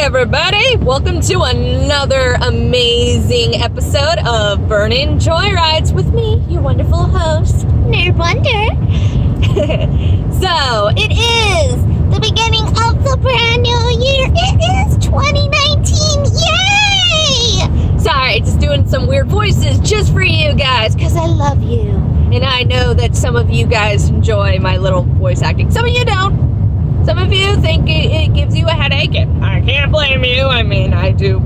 everybody, welcome to another amazing episode of Burning Joyrides with me, your wonderful host, Nerd Wonder. So, it is the beginning of the brand new year. It is 2019, yay! Sorry, just doing some weird voices just for you guys, because I love you. And I know that some of you guys enjoy my little voice acting. Some of you don't. Some of you think it gives you a headache, and I can't blame you. I mean, I do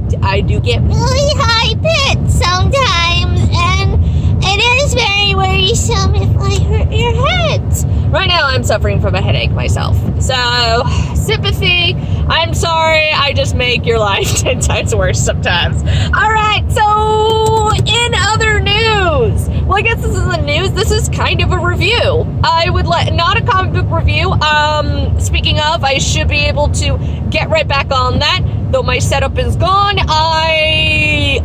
get really high pitched sometimes, and it is very worrisome if I hurt your heads. Right now, I'm suffering from a headache myself. So, sympathy. I'm sorry. I just make your life 10 times worse sometimes. All right. So, in other news, well, I guess this isn't the news. This is kind of a review. I would not a comic book review. Speaking of, I should be able to get right back on that. Though my setup is gone, I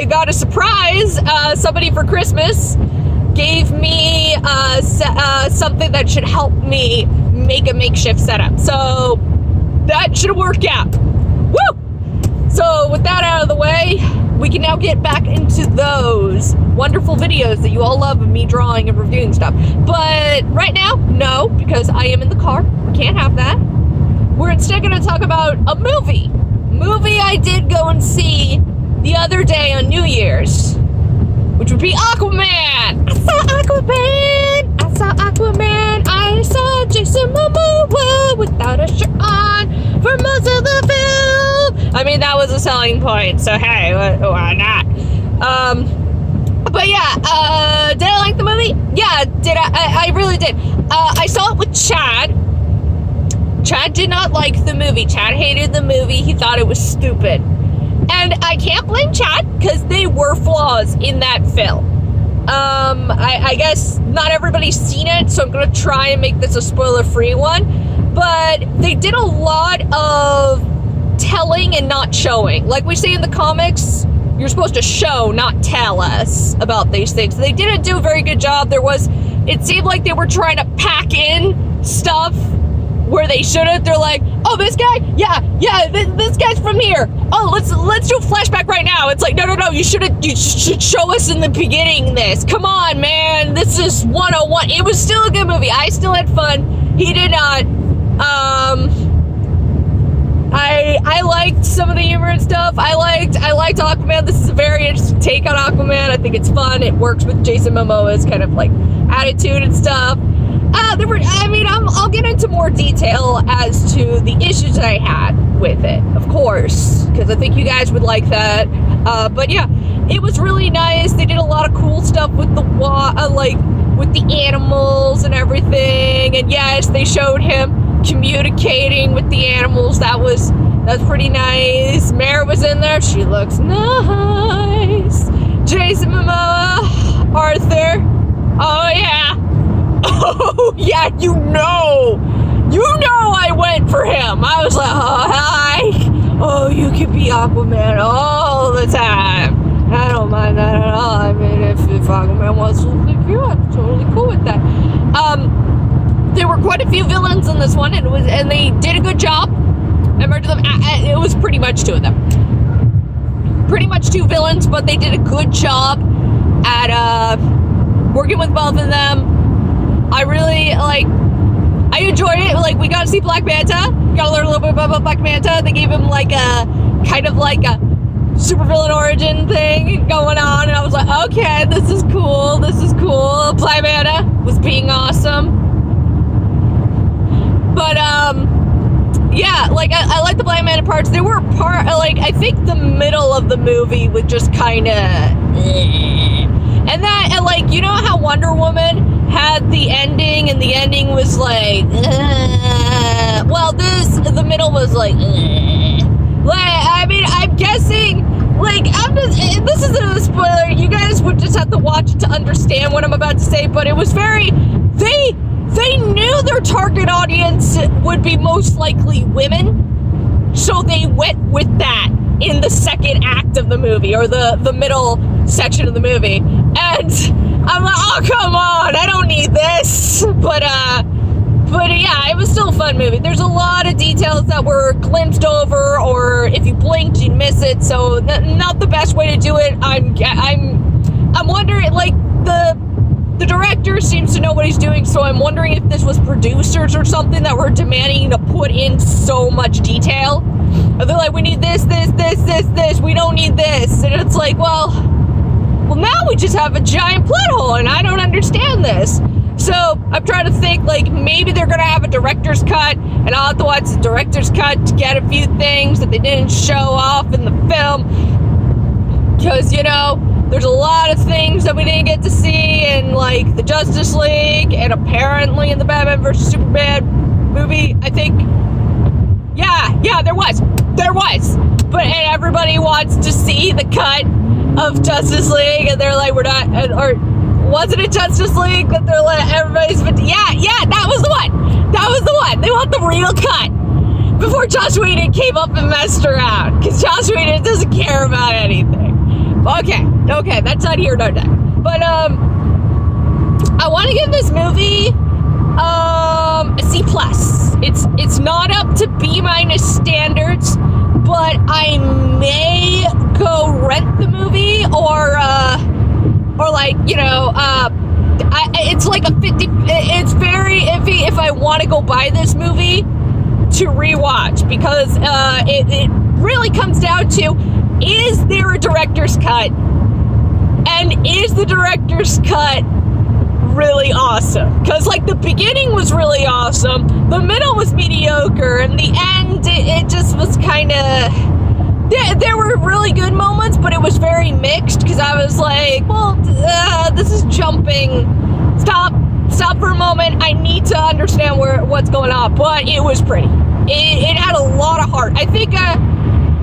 got a surprise. Somebody for Christmas gave me something that should help me make a makeshift setup. So that should work out. Woo! So with that out of the way, we can now get back into those wonderful videos that you all love of me drawing and reviewing stuff. But right now, no, because I am in the car. We can't have that. We're instead going to talk about a movie. Movie I did go and see the other day on New Year's, which would be Aquaman. I saw Aquaman. I saw Jason Momoa without a shirt on for most of the film. I mean, that was a selling point, so hey, why not? But yeah, did I like the movie? Yeah, did I really did. I saw it with Chad. Chad did not like the movie. Chad hated the movie. He thought it was stupid. And I can't blame Chad, because there were flaws in that film. I guess not everybody's seen it, so I'm going to try and make this a spoiler-free one. But they did a lot of telling and not showing. Like we say in the comics, you're supposed to show, not tell us about these things. They didn't do a very good job. It seemed like they were trying to pack in stuff where they shouldn't. They're like, oh, this guy? Yeah, this guy's from here. Oh, let's do a flashback right now. It's like, no, you should show us in the beginning this. Come on, man. This is 101. It was still a good movie. I still had fun. He did not. I liked some of the humor and stuff. I liked Aquaman. This is a very interesting take on Aquaman. I think it's fun. It works with Jason Momoa's kind of like attitude and stuff. I'll get into more detail as to the issues that I had with it, of course, because I think you guys would like that. But yeah, it was really nice. They did a lot of cool stuff with with the animals and everything. And yes, they showed him communicating with the animals. That's pretty nice. Mare was in there. She looks nice. Jason Momoa, Arthur. Oh yeah. Oh, yeah, you know I went for him. I was like, oh, hi. Oh, you could be Aquaman all the time. I don't mind that at all. I mean, if Aquaman wants to look like you, I'm totally cool with that. There were quite a few villains in this one, and they did a good job. I remember them. It was pretty much two of them. Pretty much two villains, but they did a good job at working with both of them. I really, I enjoyed it. Like, we got to see Black Manta. Got to learn a little bit about Black Manta. They gave him, a supervillain origin thing going on. And I was like, okay, this is cool. Black Manta was being awesome. But, yeah, I like the Black Manta parts. There were I think the middle of the movie was just kind of, And you know how Wonder Woman had the ending, and the ending was like, the middle was like, I'm guessing, this isn't a spoiler, you guys would just have to watch it to understand what I'm about to say, but it was very, they knew their target audience would be most likely women, so they went with that in the second act of the movie, or the middle section of the movie, and I'm like, oh, come on, I don't need this, but yeah, it was still a fun movie. There's a lot of details that that were glimpsed over, or if you blinked, you'd miss it. So not the best way to do it. I'm wondering, like, the director seems to know what he's doing, so I'm wondering if this was producers or something that were demanding to put in so much detail. They're like, we need this, we don't need this. And it's like, well, now we just have a giant plot hole, and I don't understand this. So I'm trying to think, like, maybe they're going to have a director's cut, and I'll have to watch the director's cut to get a few things that they didn't show off in the film. Because, you know, there's a lot of things that we didn't get to see in, like, the Justice League, and apparently in the Batman vs. Superman movie, I think. Yeah, there was. But, and everybody wants to see the cut of Justice League, and they're like, we're not, or wasn't it Justice League that they're like, everybody's, yeah, that was the one. They want the real cut before Joss Whedon came up and messed around, because Joss Whedon doesn't care about anything. Okay, that's not here nor there. But, I want to give this movie, a C+. It's not up to B- standards, but I may go rent the movie, or like, you know, it's like a 50, it's very iffy if I want to go buy this movie to rewatch, because it really comes down to, is there a director's cut, and is the director's cut really awesome? Because, like, the beginning was really awesome, the middle was mediocre, and the end, it just was kind of, there were really good moments, but it was very mixed, because I was like, well, this is jumping, stop for a moment, I need to understand what's going on. But it was pretty, it had a lot of heart. I think,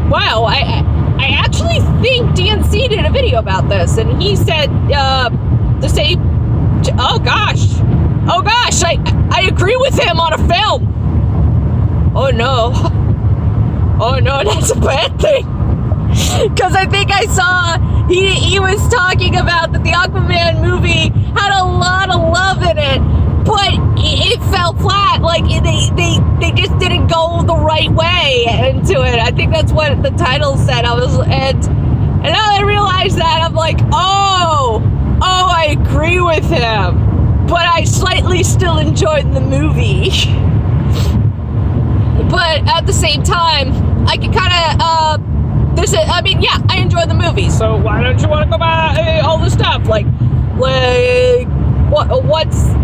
wow, I actually think DNC did a video about this, and he said, to say, oh gosh, I agree with him on a film. Oh no, that's a bad thing. Because I think I saw, he was talking about that the Aquaman movie had a lot of love in it, but it fell flat. Like, they just didn't go the right way into it. I think that's what the title said. And now I realized that, I'm like, oh, I agree with him, but I slightly still enjoyed the movie. But at the same time, I can kind of, I enjoyed the movie, so why don't you want to go buy all the stuff? Like,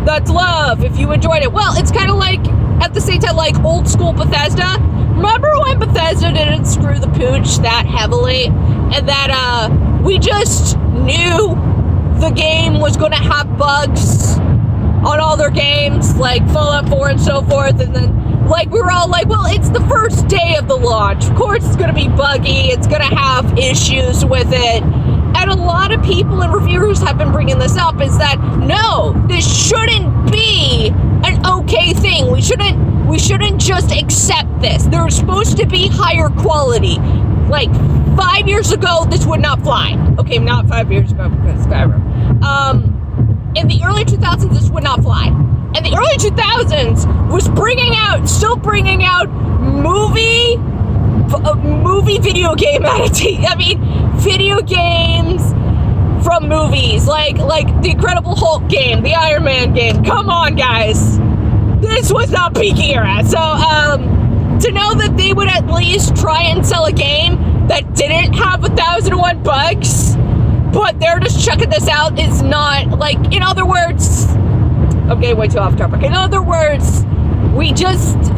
that's love if you enjoyed it. Well, it's kind of like, at the same time, like old school Bethesda. Remember when Bethesda didn't screw the pooch that heavily, and that, we just knew the game was going to have bugs on all their games, like Fallout 4 and so forth, and then, like, we were all like, well, it's the first day of the launch, of course it's going to be buggy, it's going to have issues with it. And a lot of people and reviewers have been bringing this up, is that, no, this shouldn't be an okay thing. We shouldn't just accept this. There's supposed to be higher quality. Like, 5 years ago, this would not fly. Okay, not 5 years ago, because Skyrim. In the early 2000s, this would not fly. And the early 2000s was still bringing out movie video game video games from movies, like the Incredible Hulk game, the Iron Man game. Come on, guys. This was not peak era. So, to know that they would at least try and sell a game that didn't have 1001 bugs, but they're just chucking this out, is not, like, in other words, I'm getting way too off topic. In other words,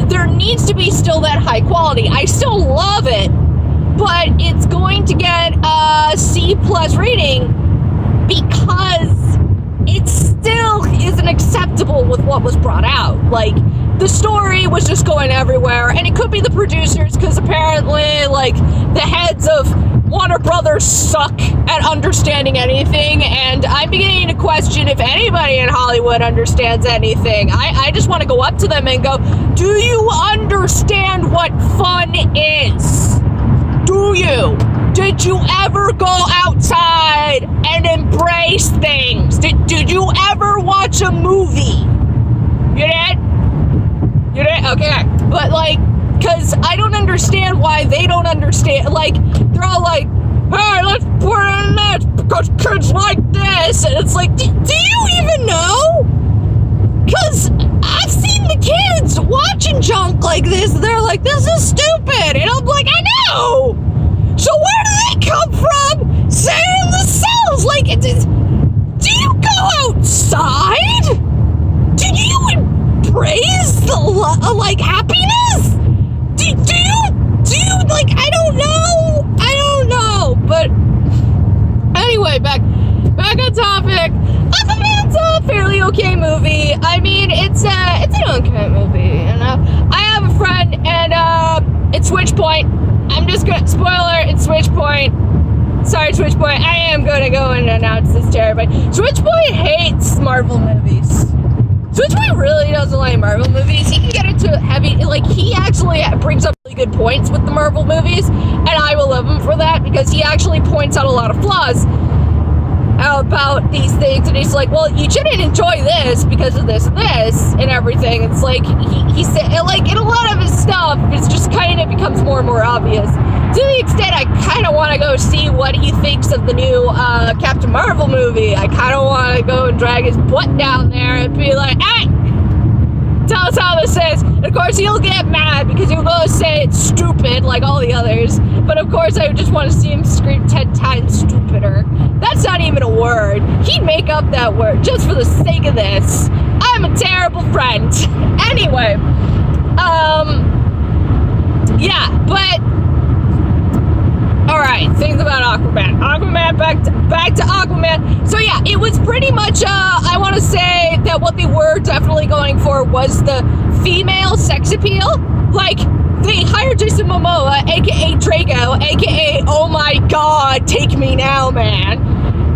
there needs to be still that high quality. I still love it, but it's going to get a C+ rating because it still isn't acceptable with what was brought out. Like, the story was just going everywhere, and it could be the producers, because apparently, like, the heads of Warner Brothers suck at understanding anything, and I'm beginning to question if anybody in Hollywood understands anything. I just want to go up to them and go, do you understand what fun is? Do you? Did you ever go outside and embrace things? Did you ever watch a movie? You did? You did? Okay. But, like, because I understand why they don't understand. Like, they're all like, hey, let's put in this because kids like this. And it's like, do you even know? Because I've seen the kids watching junk like this. They're like, this is stupid. And I'm like, I know. So where do they come from? Saying in the cells. Like, do you go outside? Do you embrace the, like, happiness? Do you, like, I don't know. But anyway, back on topic. Aquaman's a fairly okay movie. I mean, it's an okay movie, you know. I have a friend, and it's Switchpoint. I'm just gonna spoiler. It's Switchpoint. Sorry, Switchpoint. I am gonna go and announce this to everybody. Switchpoint hates Marvel movies. Switchpoint really doesn't like Marvel movies. He can get into heavy, like, he actually brings up really good points with the Marvel movies, and I will love him for that, because he actually points out a lot of flaws about these things, and he's like, well, you shouldn't enjoy this because of this and this and everything. It's like, he said, like, in a lot of his stuff, it's just kind of becomes more and more obvious. To the extent I kind of want to go see what he thinks of the new Captain Marvel movie. I kind of want to go and drag his butt down there and be like, hey, tell us how this is. And of course, he'll get mad because he'll go say it's stupid like all the others. But of course, I just want to see him scream 10 times stupider. That's not even a word. He'd make up that word just for the sake of this. I'm a terrible friend. Anyway, yeah, but all right, things about Aquaman. Back to Aquaman. So yeah, it was pretty much, I want to say that what they were definitely going for was the female sex appeal. Like, they hired Jason Momoa, aka Drago, aka oh my god, take me now, man.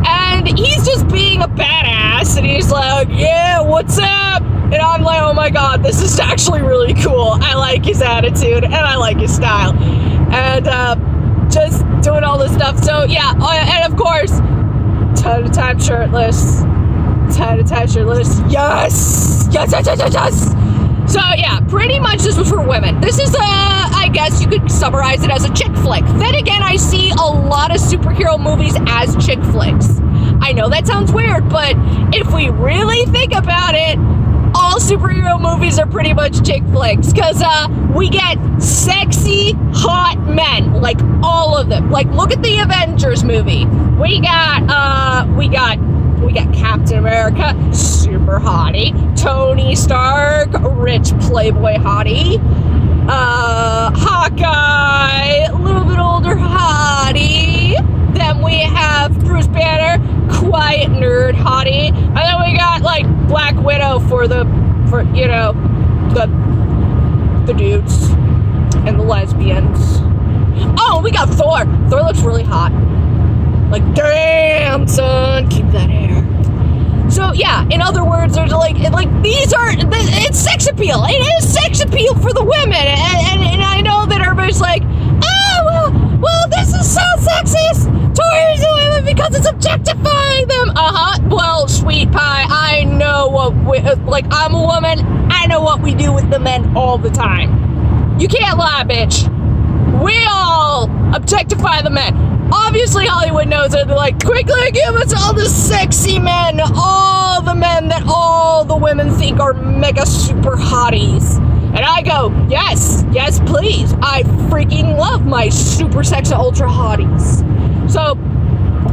And he's just being a badass, and he's like, yeah, what's up? And I'm like, oh my god, this is actually really cool. I like his attitude, and I like his style. And, just doing all this stuff. So yeah, and of course, ton of time shirtless. Yes. So yeah, pretty much this was for women. This is I guess you could summarize it as a chick flick. Then again, I see a lot of superhero movies as chick flicks. I know that sounds weird, but if we really think about it, all superhero movies are pretty much chick flicks, because we get sexy, hot men, like all of them. Like, look at the Avengers movie. We got Captain America, super hottie. Tony Stark, rich playboy hottie. Hawkeye, a little bit older hottie. Then we have Bruce Banner, quiet nerd hottie. And then we got, like, Black Widow for you know, the dudes and the lesbians. Oh, we got Thor. Thor looks really hot. Like, damn, son, keep that hair. So yeah, in other words, there's like it's sex appeal. It is sex appeal for the women, and I know that everybody's like, oh well, this is so sexist towards the women because it's objectifying them. Well, sweet pie, I know what I'm a woman. I know what we do with the men all the time. You can't lie, bitch. We all objectify the men. Obviously, Hollywood knows it. They're like, quickly give us all the sexy men, all the men that all the women think are mega super hotties. And I go, yes, please. I freaking love my super sexy ultra hotties. So,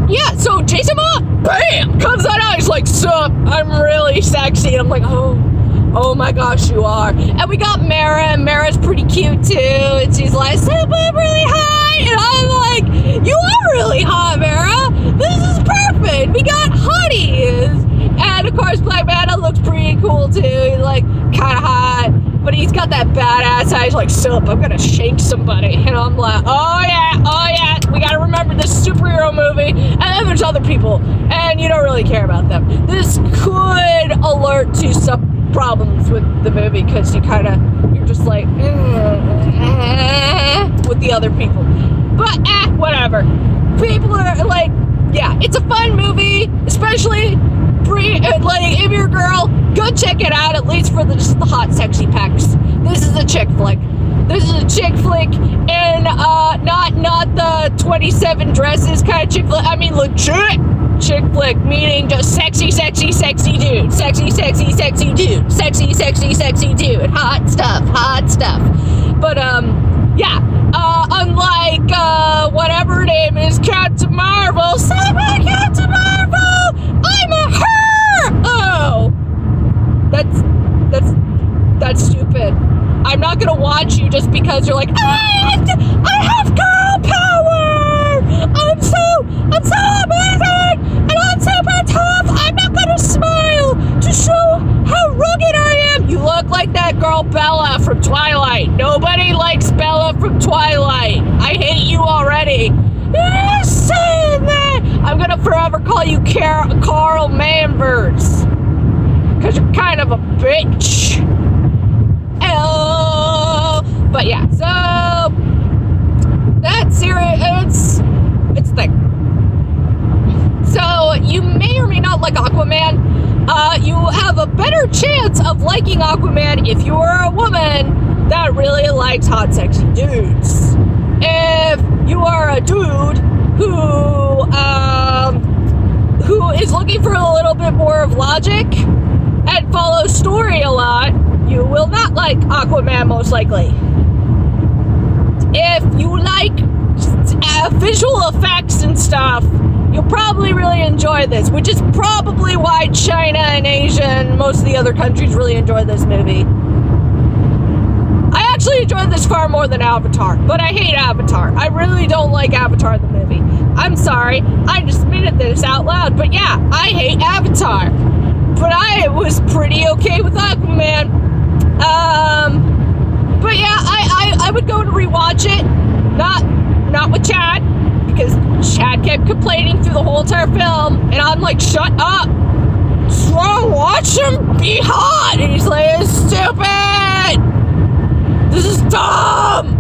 yeah, so Jason Momoa, bam, comes out. He's like, sup, I'm really sexy. And I'm like, oh my gosh, you are. And we got Mara, and Mara's pretty cute too. And she's like, sup, I'm really hot. And I'm like, you are really hot, Mara. This is perfect. We got hotties. And of course, Black Manta looks pretty cool too. He's like kind of hot, but he's got that badass eyes. Like, sup, I'm gonna shake somebody. And I'm like, oh yeah. We gotta remember this superhero movie. And then there's other people, and you don't really care about them. This could alert to some problems with the movie, because you're just like with the other people. But whatever. People are like, yeah, it's a fun movie, especially if you're a girl, go check it out, at least for just the hot sexy pecs. This is a chick flick. This is a chick flick, and not the 27 dresses kind of chick flick. I mean legit chick flick, meaning just sexy, sexy, sexy dude. Sexy, sexy, sexy dude. Sexy, sexy, sexy dude. Hot stuff, hot stuff. But, yeah. Unlike, whatever her name is, Captain Marvel. Say my Captain Marvel! I'm a her! Oh. That's stupid. I'm not gonna watch you just because you're like, I have girl power! I'm so amazing! And I'm super tough! I'm not gonna smile to show how rugged I am! You look like that girl Bella from Twilight. Nobody likes Bella from Twilight. I hate you already. You're saying that! I'm gonna forever call you Carl Manvers. Cause you're kind of a bitch. But yeah, so that's serious. It's the thing. So you may or may not like Aquaman. You have a better chance of liking Aquaman if you're a woman that really likes hot, sexy dudes. If you are a dude who is looking for a little bit more of logic and follows story a lot, you will not like Aquaman most likely. If you like visual effects and stuff, you'll probably really enjoy this, which is probably why China and Asia and most of the other countries really enjoy this movie. I actually enjoyed this far more than Avatar, but I hate Avatar. I really don't like Avatar the movie. I'm sorry, I just admitted this out loud, but yeah, I hate Avatar. But I was pretty okay with Aquaman. But yeah, I would go to rewatch it, not with Chad, because Chad kept complaining through the whole entire film, and I'm like, shut up, just wanna watch him be hot, and he's like, it's stupid, this is dumb,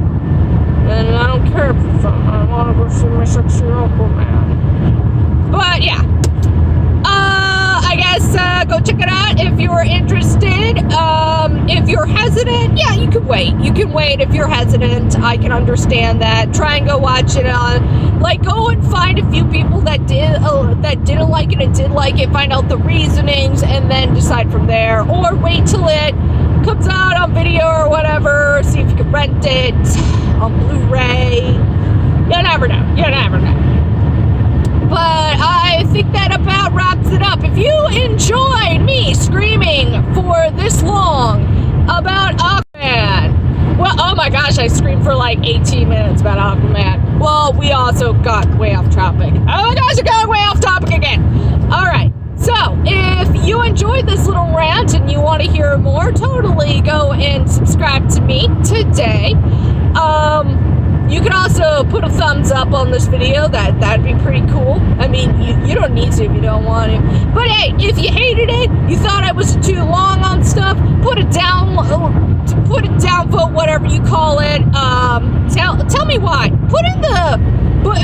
and I don't care if it's dumb, I wanna go see my sexy Aquaman. But yeah, I guess go check it out if you're interested. If you're hesitant, yeah, you can wait. You can wait if you're hesitant. I can understand that. Try and go watch it on, like, go and find a few people that didn't like it and did like it. Find out the reasonings and then decide from there. Or wait till it comes out on video or whatever. See if you can rent it on Blu-ray. You never know. You never know. But I think that about wraps it up. If you enjoyed me screaming for this long about Aquaman, well, oh my gosh, I screamed for like 18 minutes about Aquaman. Well, we also got way off topic. Oh my gosh, I got way off topic again. All right, so if you enjoyed this little rant and you want to hear more, totally go and subscribe to me today. You can also put a thumbs up on this video. That'd be pretty cool. I mean, you don't need to if you don't want to. But hey, if you hated it, you thought I was too long on stuff, put it down vote, whatever you call it. Tell me why.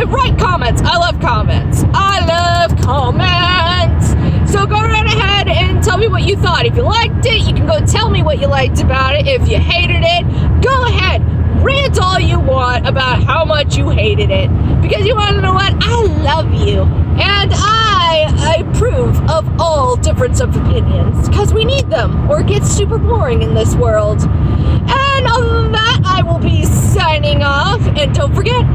Write comments. I love comments. I love comments. So go right ahead and tell me what you thought. If you liked it, you can go tell me what you liked about it. If you hated it, go ahead. Rant all you want about how much you hated it, because you want to know what? I love you, and I approve of all difference of opinions, because we need them, or it gets super boring in this world. And other than that, I will be signing off, and don't forget,